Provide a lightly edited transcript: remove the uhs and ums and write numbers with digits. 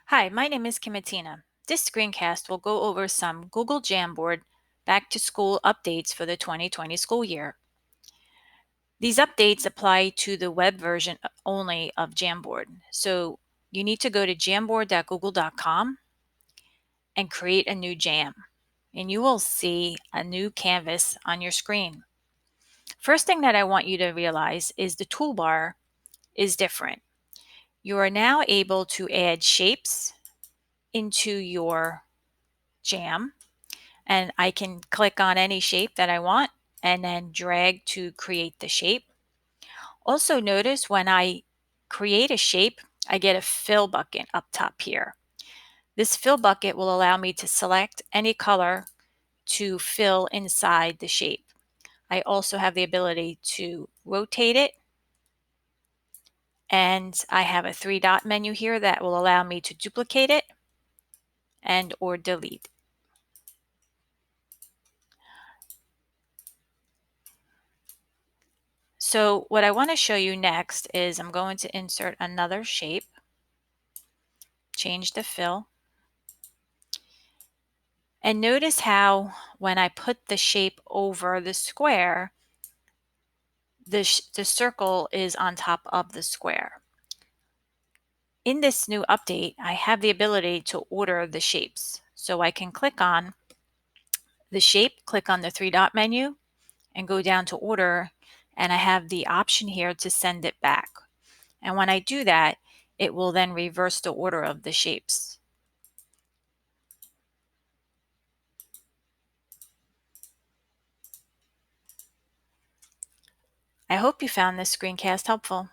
Hi, my name is Kimatina. This screencast will go over some Google Jamboard back to school updates for the 2020 school year. These updates apply to the web version only of Jamboard. So you need to go to jamboard.google.com and create a new jam. And you will see a new canvas on your screen. First thing that I want you to realize is the toolbar is different. You are now able to add shapes into your jam, and I can click on any shape that I want and then drag to create the shape. Also notice when I create a shape, I get a fill bucket up top here. This fill bucket will allow me to select any color to fill inside the shape. I also have the ability to rotate it, and I have a 3-dot menu here that will allow me to duplicate it and or delete. So what I want to show you next is I'm going to insert another shape, change the fill, and notice how when I put the shape over the square, the circle is on top of the square. In this new update, I have the ability to order the shapes. So I can click on the shape, click on the 3-dot menu, and go down to order, and I have the option here to send it back. And when I do that, it will then reverse the order of the shapes. I hope you found this screencast helpful.